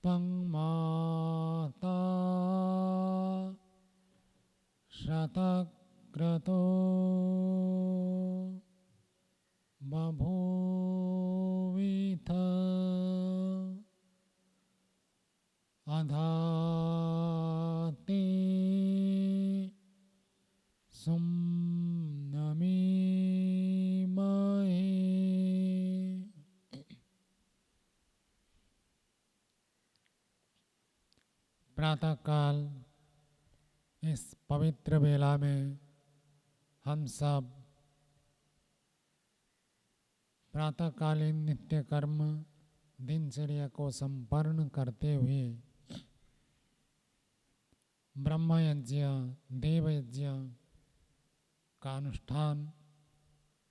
पुष्पं माता शतक्रतो बभूविथ अधाते सुम्नमीमहे। प्रातःकाल इस पवित्र बेला में हम सब प्रातःकालीन नित्य कर्म दिनचर्या को संपन्न करते हुए ब्रह्म यज्ञ देव यज्ञ का अनुष्ठान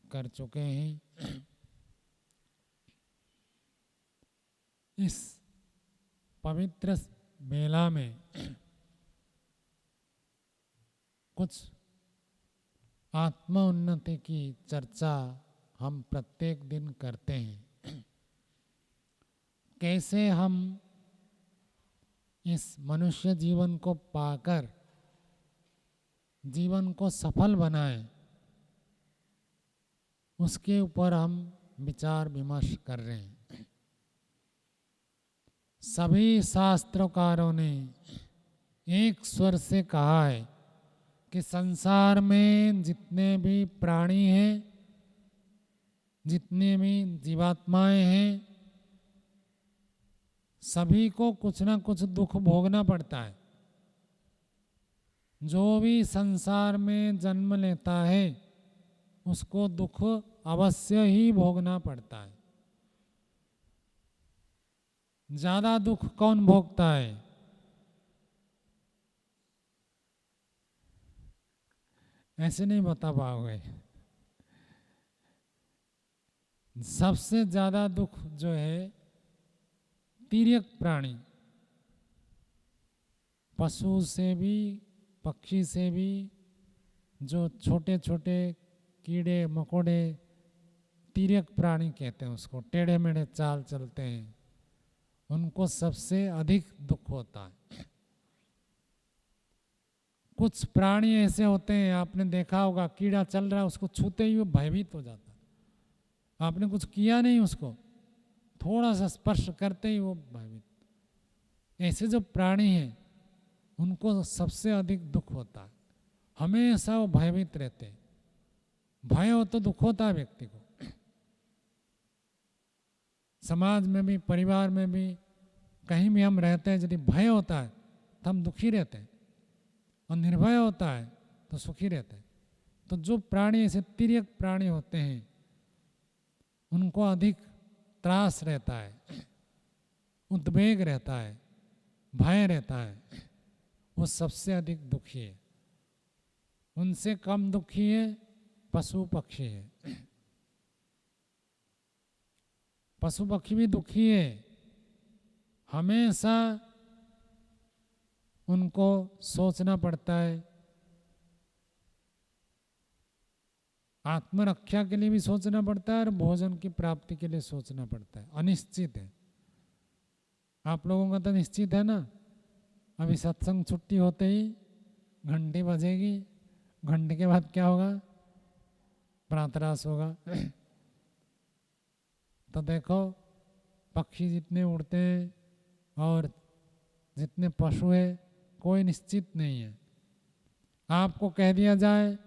कर चुके हैं। इस पवित्र बेला में कुछ आत्म उन्नति की चर्चा हम प्रत्येक दिन करते हैं। कैसे हम इस मनुष्य जीवन को पाकर जीवन को सफल बनाएं, उसके ऊपर हम विचार विमर्श कर रहे हैं। सभी शास्त्रकारों ने एक स्वर से कहा है कि संसार में जितने भी प्राणी हैं, जितने भी जीवात्माएं हैं, सभी को कुछ ना कुछ दुख भोगना पड़ता है। जो भी संसार में जन्म लेता है उसको दुख अवश्य ही भोगना पड़ता है। ज्यादा दुख कौन भोगता है? ऐसे नहीं बता पाओगे। सबसे ज्यादा दुख जो है तिर्यक प्राणी, पशु से भी पक्षी से भी, जो छोटे छोटे कीड़े मकोड़े तिर्यक प्राणी कहते हैं, उसको टेढ़े मेढ़े चाल चलते हैं, उनको सबसे अधिक दुख होता है। कुछ प्राणी ऐसे होते हैं, आपने देखा होगा, कीड़ा चल रहा है उसको छूते ही वो भयभीत हो जाता है। आपने कुछ किया नहीं, उसको थोड़ा सा स्पर्श करते ही वो भयभीत। ऐसे जो प्राणी हैं उनको सबसे अधिक दुख होता है। हमेशा वो भयभीत रहते हैं। भय हो तो दुख होता है व्यक्ति को। समाज में भी, परिवार में भी, कहीं भी हम रहते हैं, यदि भय होता है तो हम दुखी रहते हैं, और निर्भय होता है तो सुखी रहते हैं। तो जो प्राणी ऐसे तिर्यक प्राणी होते हैं उनको अधिक त्रास रहता है, उद्वेग रहता है, भय रहता है, वो सबसे अधिक दुखी है। उनसे कम दुखी है पशु पक्षी है। पशु पक्षी भी दुखी है, हमेशा उनको सोचना पड़ता है, आत्मरक्षा के लिए भी सोचना पड़ता है और भोजन की प्राप्ति के लिए सोचना पड़ता है। अनिश्चित है। आप लोगों का तो निश्चित है ना। अभी सत्संग छुट्टी होते ही घंटी बजेगी, घंटे के बाद क्या होगा? प्रातराश होगा। तो देखो, पक्षी जितने उड़ते हैं और जितने पशु है, कोई निश्चित नहीं है। आपको कह दिया जाए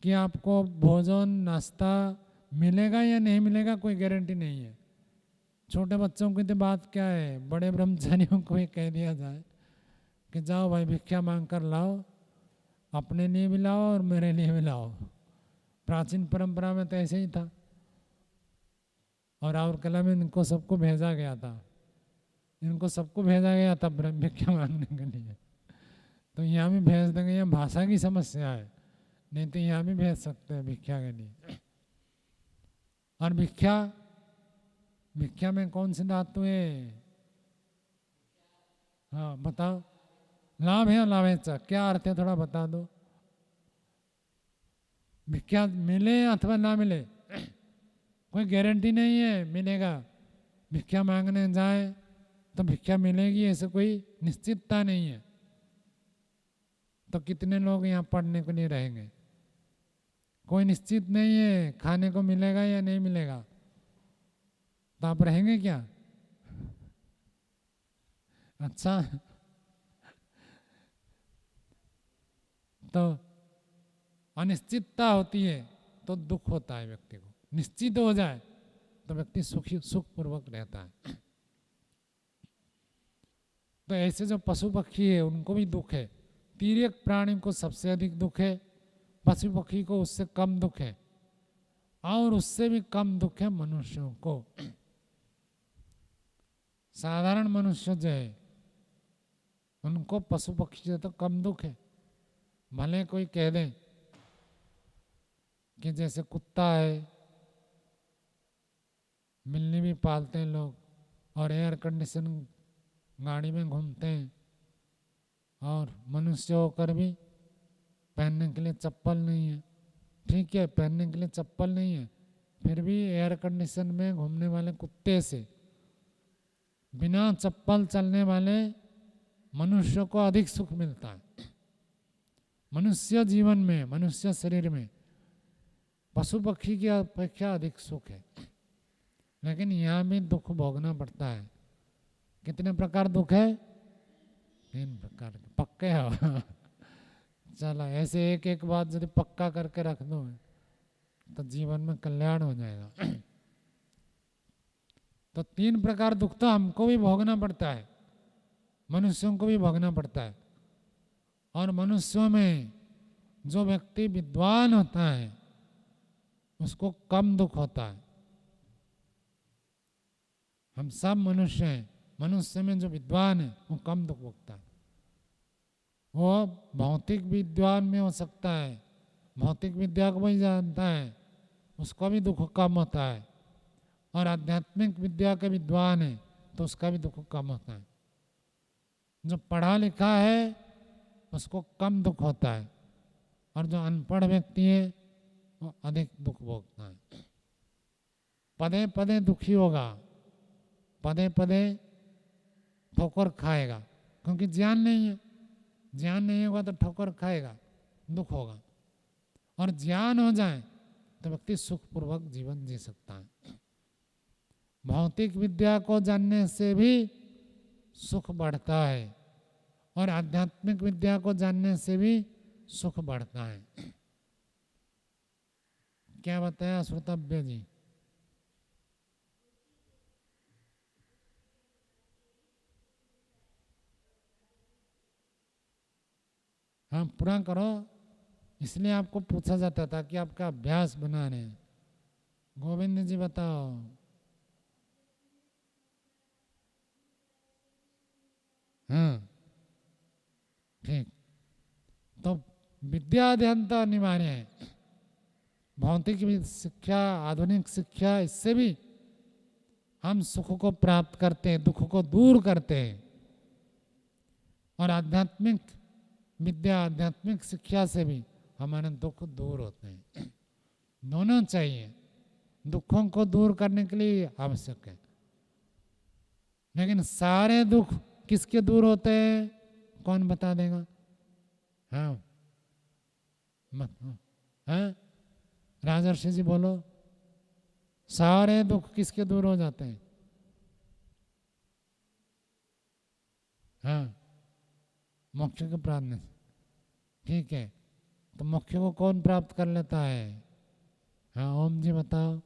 कि आपको भोजन नाश्ता मिलेगा या नहीं मिलेगा, कोई गारंटी नहीं है। छोटे बच्चों की तो बात क्या है, बड़े ब्रह्मचारियों को ही कह दिया जाए कि जाओ भाई भिक्षा मांग कर लाओ, अपने लिए भी लाओ और मेरे लिए भी लाओ। प्राचीन परंपरा में तो ऐसे ही था। और राउरकेला में इनको सबको भेजा गया था, इनको सबको भेजा गया था भिक्षा मांगने के लिए। तो यहाँ भी भेज देंगे, यहाँ भाषा की समस्या है, नहीं तो यहाँ भी भेज सकते हैं भिक्षा के लिए। और भिक्षा में कौन सी धातु है? हाँ बताओ। लाभ है, लाभेच्छा क्या अर्थ है, थोड़ा बता दो। भिक्षा मिले अथवा ना मिले कोई गारंटी नहीं है मिलेगा। भिक्षा मांगने जाए तो भिक्षा मिलेगी ऐसे कोई निश्चितता नहीं है। तो कितने लोग यहाँ पढ़ने के लिए रहेंगे? कोई निश्चित नहीं है खाने को मिलेगा या नहीं मिलेगा। तो आप रहेंगे क्या? अच्छा, तो अनिश्चितता होती है तो दुख होता है व्यक्ति को। निश्चित हो जाए तो व्यक्ति सुखपूर्वक रहता है। तो ऐसे जो पशु पक्षी है उनको भी दुख है। तिर्यक प्राणी को सबसे अधिक दुख है, पशु पक्षी को उससे कम दुख है, और उससे भी कम दुख है मनुष्यों को। साधारण मनुष्य जो है उनको पशु पक्षी से तो कम दुख है। भले कोई कह दे कि जैसे कुत्ता है, बिल्ली भी पालते हैं लोग, और एयर कंडीशन गाड़ी में घूमते हैं, और मनुष्य होकर भी पहनने के लिए चप्पल नहीं है। ठीक है, पहनने के लिए चप्पल नहीं है, फिर भी एयर कंडीशन में घूमने वाले कुत्ते से बिना चप्पल चलने वाले मनुष्य को अधिक सुख मिलता है। मनुष्य जीवन में, मनुष्य शरीर में पशु पक्षी की अपेक्षा अधिक सुख है। लेकिन यहाँ भी दुख भोगना पड़ता है। कितने प्रकार दुख है? 3 प्रकार के। पक्के हो? चलो, ऐसे एक एक बात यदि पक्का करके रख दो तो जीवन में कल्याण हो जाएगा। तो 3 प्रकार दुख तो हमको भी भोगना पड़ता है, मनुष्यों को भी भोगना पड़ता है। और मनुष्यों में जो व्यक्ति विद्वान होता है उसको कम दुख होता है। हम सब मनुष्य हैं, मनुष्य में जो विद्वान है वो कम दुख भोगता है। वो भौतिक विद्वान में हो सकता है, भौतिक विद्या को भी जानता है, उसका भी दुख कम होता है। और आध्यात्मिक विद्या के विद्वान है तो उसका भी दुख कम होता है। जो पढ़ा लिखा है उसको कम दुख होता है, और जो अनपढ़ व्यक्ति है वो अधिक दुख भोगता है। पदे पदे दुखी होगा, पदे पदे ठोकर खाएगा, क्योंकि ज्ञान नहीं है। ज्ञान नहीं होगा तो ठोकर खाएगा, दुख होगा। और ज्ञान हो जाए तो व्यक्ति सुखपूर्वक जीवन जी सकता है। भौतिक विद्या को जानने से भी सुख बढ़ता है, और आध्यात्मिक विद्या को जानने से भी सुख बढ़ता है। क्या बताया श्रोतव्य जी? हाँ, पूरा करो, इसलिए आपको पूछा जाता था कि आपका अभ्यास बना रहे हैं। गोविंद जी बताओ। हाँ, ठीक। तो विद्या अध्ययन तो अनिवार्य है। भौतिक शिक्षा, आधुनिक शिक्षा, इससे भी हम सुख को प्राप्त करते हैं, दुख को दूर करते हैं। और आध्यात्मिक विद्या, आध्यात्मिक शिक्षा से भी हमारे दुख दूर होते हैं। दोनों चाहिए, दुखों को दूर करने के लिए आवश्यक है। लेकिन सारे दुख किसके दूर होते हैं, कौन बता देगा? हाँ, मत हाँ, राजर्षि जी बोलो। सारे दुख किसके दूर हो जाते हैं? हाँ, मोक्ष के प्राप्त। ठीक है, तो मोक्ष को कौन प्राप्त कर लेता है? हाँ, ओम जी बताओ।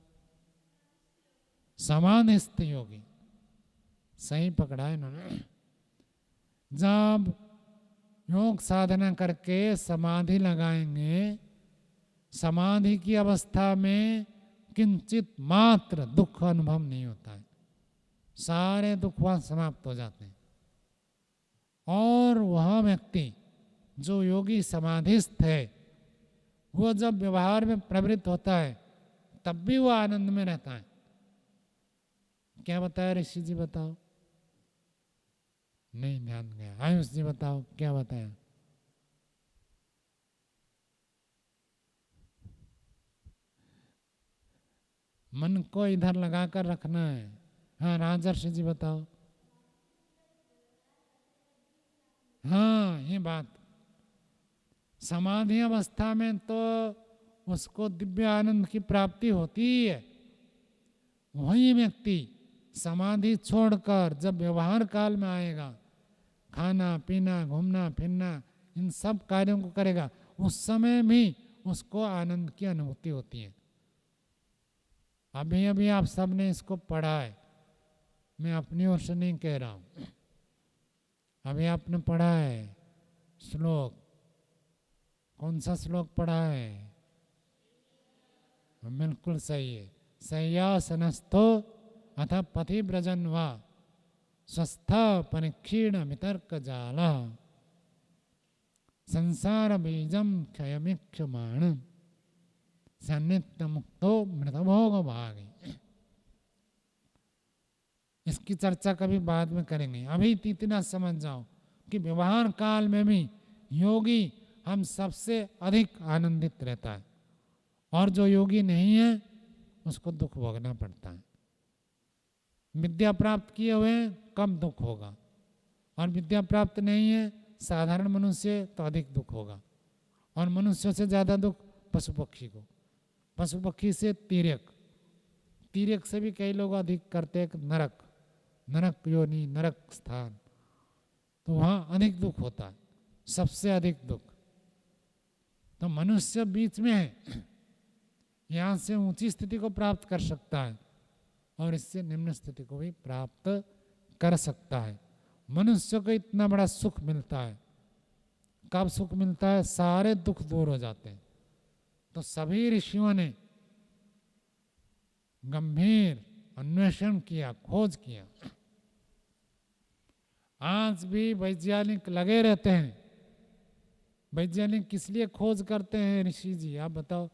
समाधिस्थ योगी। सही पकड़ा है इन्होंने। जब योग साधना करके समाधि लगाएंगे, समाधि की अवस्था में किंचित मात्र दुख अनुभव नहीं होता है, सारे दुख वहां समाप्त हो जाते हैं। और वह व्यक्ति जो योगी समाधिस्थ है, वो जब व्यवहार में प्रवृत्त होता है तब भी वो आनंद में रहता है। क्या बताया ऋषि जी? बताओ। नहीं ध्यान गया। आयुष जी बताओ, क्या बताया? मन को इधर लगाकर रखना है। हाँ, राजर्षि जी बताओ। हाँ, ये बात। समाधि अवस्था में तो उसको दिव्य आनंद की प्राप्ति होती ही है। वही व्यक्ति समाधि छोड़कर जब व्यवहार काल में आएगा, खाना पीना घूमना फिरना इन सब कार्यों को करेगा, उस समय भी उसको आनंद की अनुभूति होती है। अभी अभी आप सब ने इसको पढ़ा है, मैं अपनी ओर से नहीं कह रहा हूं। अभी आपने पढ़ा है श्लोक, कौन सा श्लोक पढ़ा है? बिल्कुल सही है। शय्यासनस्थो अथ पथिव्रजन् वा स्वस्थ परिक्षीण वितर्क जाल संसार बीजम क्षयमीक्षमाण सन्नित्य मुक्तो मृतभोग भागी। इसकी चर्चा कभी बाद में करेंगे, अभी इतना समझ जाओ कि व्यवहार काल में भी योगी हम सबसे अधिक आनंदित रहता है, और जो योगी नहीं है उसको दुख भोगना पड़ता है। विद्या प्राप्त किए हुए कम दुख होगा, और विद्या प्राप्त नहीं है साधारण मनुष्य तो अधिक दुख होगा, और मनुष्यों से ज़्यादा दुख पशु पक्षी को, पशु पक्षी से तीर्यक, तीर्यक से भी कई लोग अधिक करते हैं नरक, नरक योनि नरक स्थान, तो वहाँ अधिक दुख होता है, सबसे अधिक दुख। तो मनुष्य बीच में है, यहाँ से ऊंची स्थिति को प्राप्त कर सकता है और इससे निम्न स्थिति को भी प्राप्त कर सकता है। मनुष्य को इतना बड़ा सुख मिलता है, कब सुख मिलता है? सारे दुख दूर हो जाते हैं। तो सभी ऋषियों ने गंभीर अन्वेषण किया, खोज किया। आज भी वैज्ञानिक लगे रहते हैं। वैज्ञानिक किस लिए खोज करते हैं ऋषि जी, आप बताओ,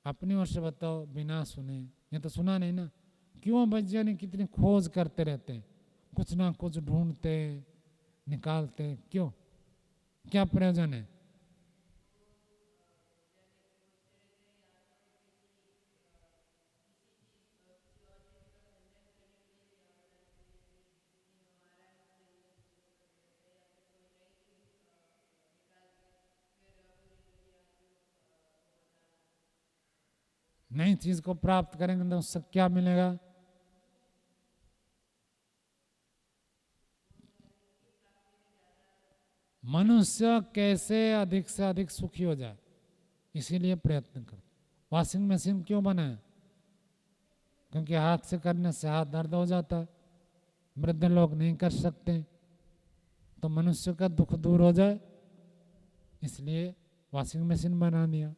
अपनी ओर से बताओ, बिना सुने। ये तो सुना नहीं ना, क्यों वैज्ञानिक कितनी खोज करते रहते हैं, कुछ ना कुछ ढूंढते निकालते, क्यों, क्या प्रयोजन है? नई चीज को प्राप्त करेंगे तो उससे क्या मिलेगा? मनुष्य कैसे अधिक से अधिक सुखी हो जाए, इसीलिए प्रयत्न कर। वॉशिंग मशीन क्यों बना है? क्योंकि हाथ से करने से हाथ दर्द हो जाता है, वृद्ध लोग नहीं कर सकते, तो मनुष्य का दुख दूर हो जाए इसलिए वॉशिंग मशीन बना दिया।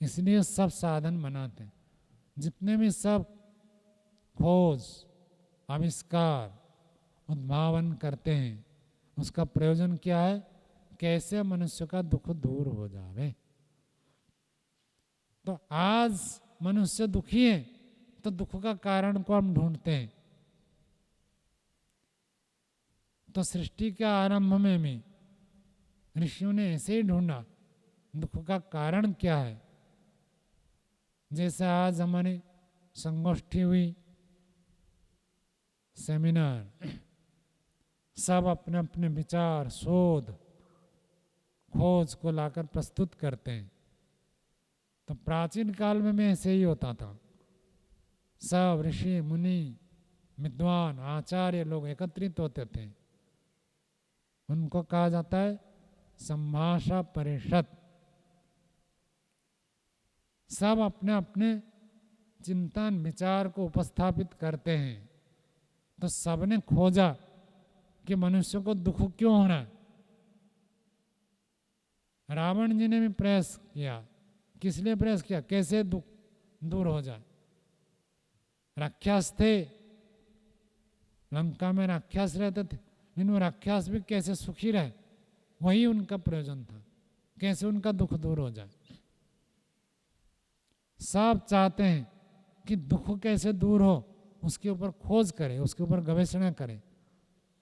इसलिए सब साधन बनाते हैं, जितने भी सब खोज आविष्कार उद्भावन करते हैं, उसका प्रयोजन क्या है? कैसे मनुष्य का दुख दूर हो जावे। तो आज मनुष्य दुखी है तो दुख का कारण को हम ढूंढते हैं। तो सृष्टि के आरंभ में भी ऋषियों ने ऐसे ही ढूंढा दुख का कारण क्या है। जैसे आज हमारी संगोष्ठी हुई, सेमिनार, सब अपने अपने विचार शोध खोज को लाकर प्रस्तुत करते हैं। तो प्राचीन काल में ऐसे ही होता था, सब ऋषि मुनि विद्वान आचार्य लोग एकत्रित होते थे, उनको कहा जाता है संभाषा परिषद। सब अपने अपने चिंतन विचार को उपस्थापित करते हैं। तो सबने खोजा कि मनुष्य को दुख क्यों हो रहा है। रावण जी ने भी प्रयास किया, किस लिए प्रयास किया? कैसे दुख दूर हो जाए। राक्षस थे, लंका में राक्षस रहते थे, लेकिन वो राक्षस भी कैसे सुखी रहे, वही उनका प्रयोजन था, कैसे उनका दुख दूर हो जाए। सब चाहते हैं कि दुख कैसे दूर हो, उसके ऊपर खोज करें, उसके ऊपर गवेषणा करें,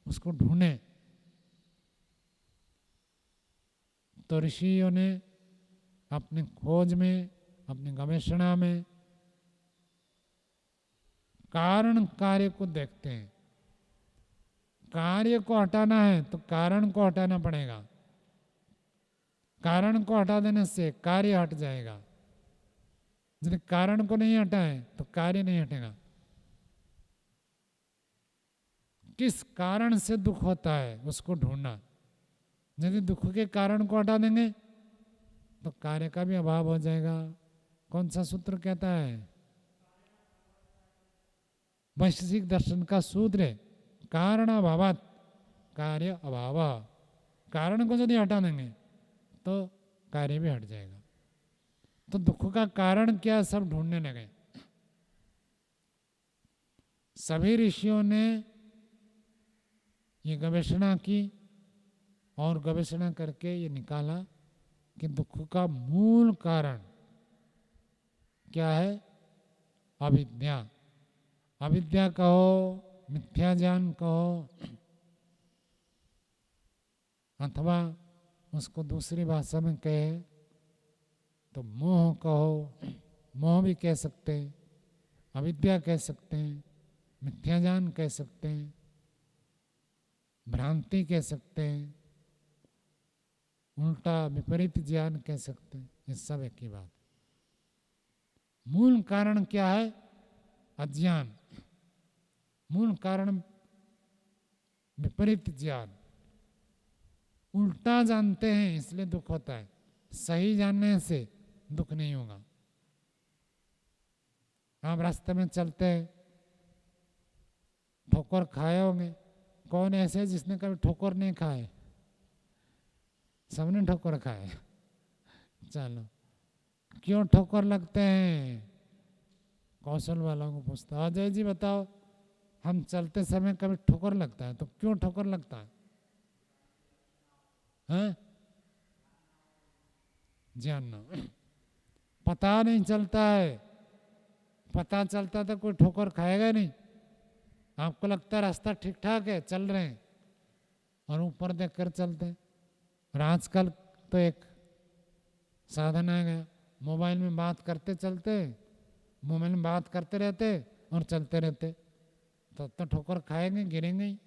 उसको ढूंढें। तो ऋषियों ने अपनी खोज में, अपनी गवेषणा में कारण कार्य को देखते हैं। कार्य को हटाना है तो कारण को हटाना पड़ेगा। कारण को हटा देने से कार्य हट जाएगा। यदि कारण को नहीं हटाए तो कार्य नहीं हटेगा। किस कारण से दुख होता है उसको ढूंढना। यदि दुख के कारण को हटा देंगे तो कार्य का भी अभाव हो जाएगा। कौन सा सूत्र कहता है? वैशेषिक दर्शन का सूत्र है, कारण अभावात कार्य अभाव। कारण को यदि हटा देंगे तो कार्य भी हट जाएगा। तो दुख का कारण क्या सब ढूंढने लगे। सभी ऋषियों ने ये गवेषणा की और गवेषणा करके ये निकाला कि दुख का मूल कारण क्या है? अविद्या। अविद्या कहो, मिथ्या ज्ञान कहो, अथवा उसको दूसरी भाषा में कहे तो मोह कहो, मोह भी कह सकते हैं, अविद्या कह सकते हैं, मिथ्या ज्ञान कह सकते हैं, भ्रांति कह सकते हैं, उल्टा विपरीत ज्ञान कह सकते हैं। ये सब एक ही बात। मूल कारण क्या है? अज्ञान। मूल कारण विपरीत ज्ञान। उल्टा जानते हैं इसलिए दुख होता है, सही जानने से दुख नहीं होगा। आप रास्ते में चलते ठोकर खाए होंगे। कौन ऐसे है जिसने कभी ठोकर नहीं खाए? सबने ठोकर खाए। चलो, क्यों ठोकर लगते हैं? कौशल वालों को पूछता, अजय जी बताओ, हम चलते समय कभी ठोकर लगता है तो क्यों ठोकर लगता है? हैं? जानना। पता नहीं चलता है। पता चलता तो कोई ठोकर खाएगा नहीं। आपको लगता है रास्ता ठीक ठाक है, चल रहे हैं, और ऊपर देख कर चलते हैं। और आजकल तो एक साधन आ गया, मोबाइल में बात करते चलते, मोबाइल में बात करते रहते और चलते रहते, तो ठोकर खाएंगे, गिरेंगे ही।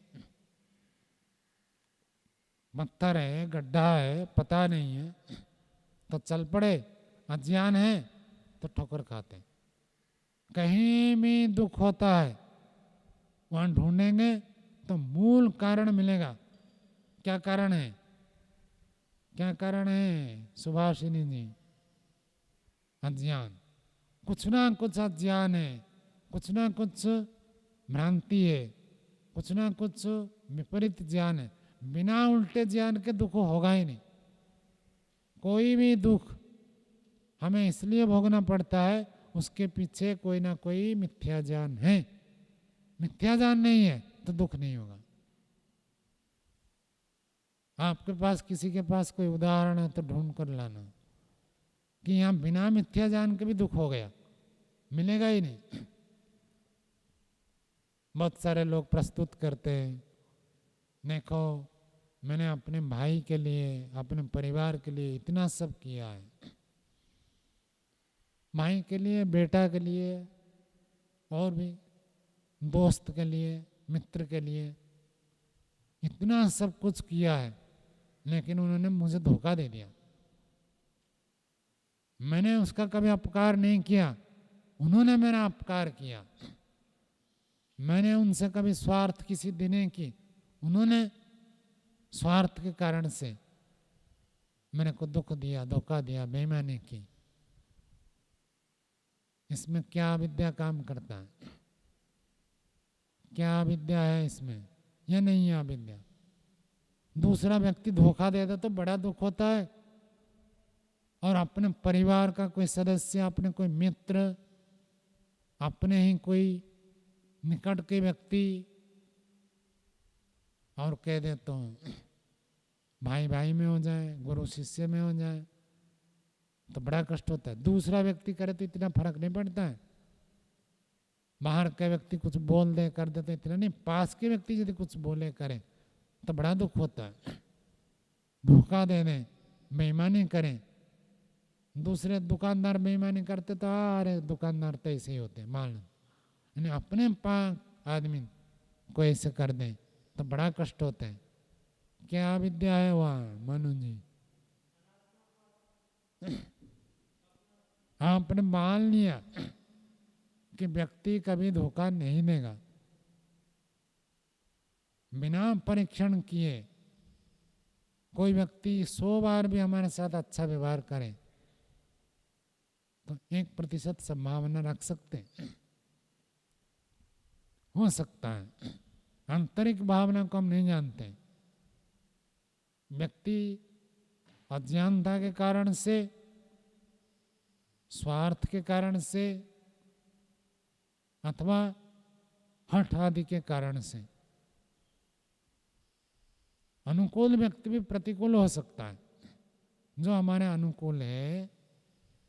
पत्थर है, गड्ढा है, पता नहीं है तो चल पड़े, अज्ञान है तो ठोकर खाते। कहीं भी दुख होता है वहां ढूंढेंगे तो मूल कारण मिलेगा। क्या कारण है? क्या कारण है सुभाषिनी जी? अज्ञान। कुछ ना कुछ अज्ञान है, कुछ ना कुछ भ्रांति है, कुछ ना कुछ विपरीत ज्ञान है। बिना उल्टे ज्ञान के दुख होगा ही नहीं। कोई भी दुख हमें इसलिए भोगना पड़ता है, उसके पीछे कोई ना कोई मिथ्या ज्ञान है। मिथ्या ज्ञान नहीं है तो दुख नहीं होगा। आपके पास किसी के पास कोई उदाहरण है तो ढूंढ कर लाना कि यहाँ बिना मिथ्या ज्ञान के भी दुख हो गया, मिलेगा ही नहीं। बहुत सारे लोग प्रस्तुत करते हैं, देखो मैंने अपने भाई के लिए, अपने परिवार के लिए इतना सब किया है, भाई के लिए, बेटा के लिए, और भी दोस्त के लिए, मित्र के लिए, इतना सब कुछ किया है, लेकिन उन्होंने मुझे धोखा दे दिया। मैंने उसका कभी अपकार नहीं किया, उन्होंने मेरा अपकार किया। मैंने उनसे कभी स्वार्थ की सिद्धि नहीं की, उन्होंने स्वार्थ के कारण से मेरे को दुख दिया, धोखा दिया, बेईमानी की। इसमें क्या अविद्या काम करता है? क्या अविद्या है इसमें या नहीं है अविद्या? दूसरा व्यक्ति धोखा देता तो बड़ा दुख होता है, और अपने परिवार का कोई सदस्य, अपने कोई मित्र, अपने ही कोई निकट के व्यक्ति और कह दे तो भाई भाई में हो जाए, गुरु शिष्य में हो जाए तो बड़ा कष्ट होता है। दूसरा व्यक्ति करे तो इतना फर्क नहीं पड़ता है, बाहर का व्यक्ति कुछ बोल दे कर दे तो इतना नहीं, पास के व्यक्ति यदि कुछ बोले करे तो बड़ा दुख होता है। धोखा दे दें, बेईमानी करें, दूसरे दुकानदार बेईमानी करते तो अरे दुकानदार तो ऐसे ही होते मान लो, अपने आदमी को ऐसे कर दें तो बड़ा कष्ट होता है। क्या विद्या है वहाँ मनु जी? आपने मान लिया कि व्यक्ति कभी धोखा नहीं देगा, बिना परीक्षण किए कोई व्यक्ति 100 बार भी हमारे साथ अच्छा व्यवहार करे तो 1% संभावना रख सकते हैं, हो सकता है। आंतरिक भावना को हम नहीं जानते। व्यक्ति अज्ञानता के कारण से, स्वार्थ के कारण से अथवा हठ आदि के कारण से, अनुकूल व्यक्ति भी प्रतिकूल हो सकता है। जो हमारे अनुकूल है,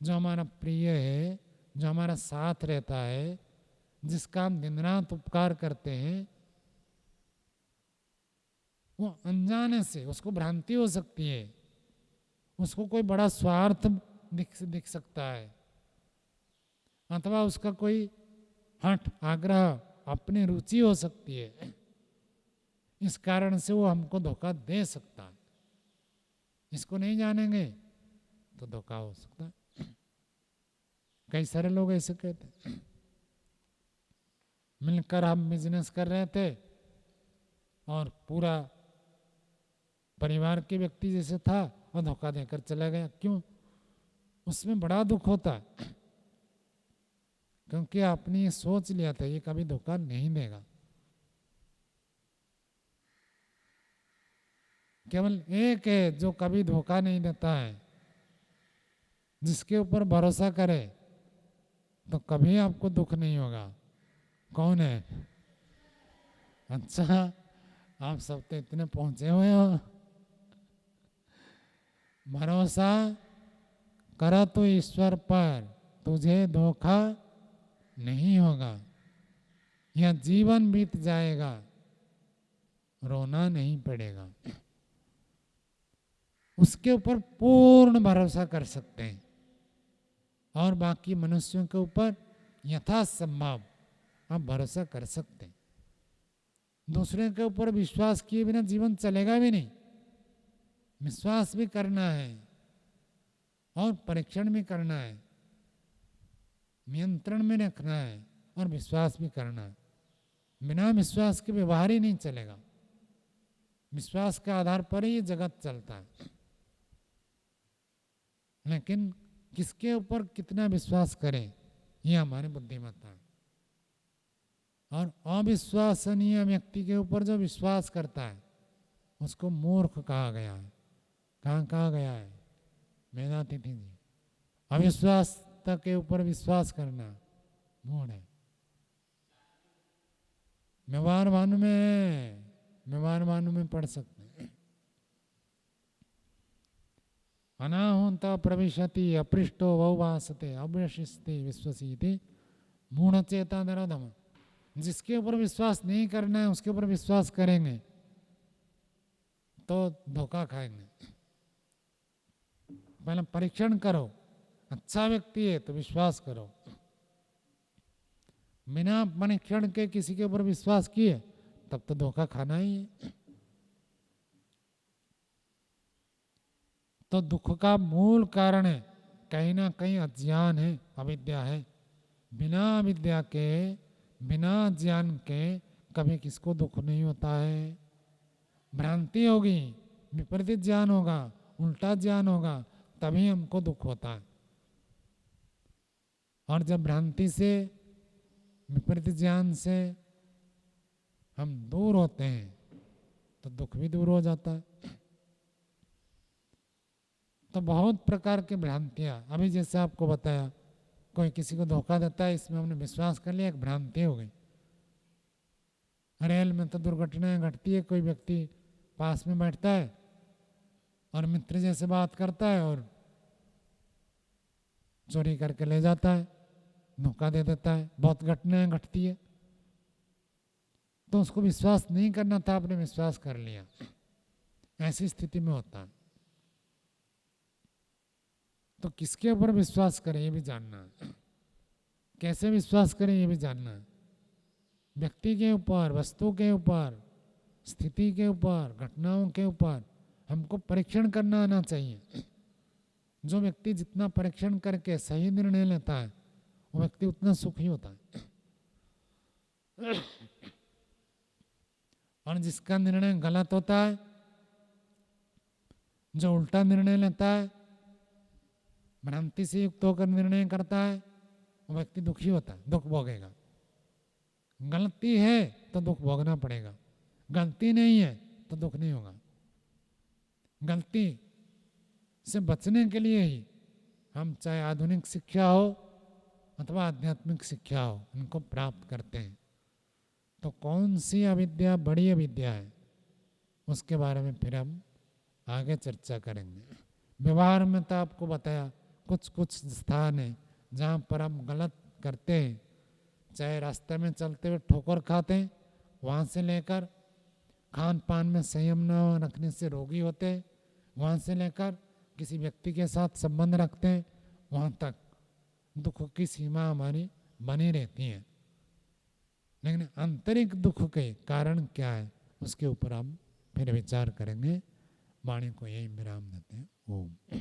जो हमारा प्रिय है, जो हमारा साथ रहता है, जिसका हम दिन रात उपकार करते हैं, वो अनजाने से उसको भ्रांति हो सकती है, उसको कोई बड़ा स्वार्थ दिख सकता है, अथवा उसका कोई हठ आग्रह अपनी रुचि हो सकती है। इस कारण से वो हमको धोखा दे सकता है। इसको नहीं जानेंगे तो धोखा हो सकता है। कई सारे लोग ऐसे कहते हैं, मिलकर हम बिजनेस कर रहे थे और पूरा परिवार के व्यक्ति जैसे था और धोखा देकर चला गया। क्यों? उसमें बड़ा दुख होता है, क्योंकि आपने ये सोच लिया था ये कभी धोखा नहीं देगा। केवल एक है जो कभी धोखा नहीं देता है, जिसके ऊपर भरोसा करे तो कभी आपको दुख नहीं होगा। कौन है? अच्छा, आप सब तो इतने पहुंचे हुए हो। भरोसा करो तो ईश्वर पर, तुझे धोखा नहीं होगा। यह जीवन बीत जाएगा, रोना नहीं पड़ेगा। उसके ऊपर पूर्ण भरोसा कर सकते हैं और बाकी मनुष्यों के ऊपर यथासंभव आप भरोसा कर सकते हैं। दूसरे के ऊपर विश्वास किए बिना जीवन चलेगा भी नहीं। विश्वास भी करना है और परीक्षण भी करना है, नियंत्रण में रखना है और विश्वास भी करना है। बिना विश्वास के व्यवहार ही नहीं चलेगा। विश्वास के आधार पर ही ये जगत चलता है। लेकिन किसके ऊपर कितना विश्वास करें, ये हमारी बुद्धिमत्ता है। और अविश्वसनीय व्यक्ति के ऊपर जो विश्वास करता है उसको मूर्ख कहा गया है। कहाँ कहा गया है? मेधातिथि जी, अविश्वासता के ऊपर विश्वास करना मूढ़ है। व्यवहार भानु में है, व्यवहार भानु में पढ़ सकते हैं। अनाहुंत प्रविशति अपृष्टो वौवासते अव्यशिस्ते विश्वसीति मूढ़ चेता नरोधम। जिसके ऊपर विश्वास नहीं करना है उसके ऊपर विश्वास करेंगे तो धोखा खाएंगे। पहले परीक्षण करो, अच्छा व्यक्ति है तो विश्वास करो। बिना परीक्षण के किसी के ऊपर विश्वास किए तब तो धोखा खाना ही है। तो दुख का मूल कारण है कहीं ना कहीं अज्ञान है, अविद्या है। बिना विद्या के, बिना ज्ञान के कभी किसको दुख नहीं होता है। भ्रांति होगी, विपरीत ज्ञान होगा, उल्टा ज्ञान होगा, तभी हमको दुख होता है। और जब भ्रांति से, विपरीत ज्ञान से हम दूर होते हैं तो दुख भी दूर हो जाता है। तो बहुत प्रकार की भ्रांतियां, अभी जैसे आपको बताया, कोई किसी को धोखा देता है, इसमें हमने विश्वास कर लिया, एक भ्रांति हो गई। रेल में तो दुर्घटनाएं घटती है, कोई व्यक्ति पास में बैठता है और मित्र जैसे बात करता है और चोरी करके ले जाता है, धोखा दे देता है। बहुत घटनाएं घटती है। तो उसको विश्वास नहीं करना था, आपने विश्वास कर लिया। ऐसी स्थिति में होता है। तो किसके ऊपर विश्वास करें ये भी जानना है, कैसे विश्वास करें ये भी जानना है। व्यक्ति के ऊपर, वस्तु के ऊपर, स्थिति के ऊपर, घटनाओं के ऊपर हमको परीक्षण करना आना चाहिए। जो व्यक्ति जितना परीक्षण करके सही निर्णय लेता है वो व्यक्ति उतना सुखी होता है। और जिसका निर्णय गलत होता है, जो उल्टा निर्णय लेता है, भ्रांति से युक्त होकर निर्णय करता है, वो व्यक्ति दुखी होता है, दुख भोगेगा। गलती है तो दुख भोगना पड़ेगा, गलती नहीं है तो दुख नहीं होगा। गलती से बचने के लिए ही हम चाहे आधुनिक शिक्षा हो अथवा आध्यात्मिक शिक्षा हो इनको प्राप्त करते हैं। तो कौन सी अविद्या बड़ी अविद्या है उसके बारे में फिर हम आगे चर्चा करेंगे। व्यवहार में तो आपको बताया कुछ कुछ स्थान है जहाँ पर हम गलत करते हैं, चाहे रास्ते में चलते हुए ठोकर खाते हैं, वहाँ से लेकर खान पान में संयम न रखने से रोगी होते हैं, वहाँ से लेकर किसी व्यक्ति के साथ संबंध रखते हैं, वहाँ तक दुख की सीमा हमारी बनी रहती है। लेकिन आंतरिक दुख के कारण क्या है उसके ऊपर हम फिर विचार करेंगे। वाणी को यही विराम देते हैं। ओम।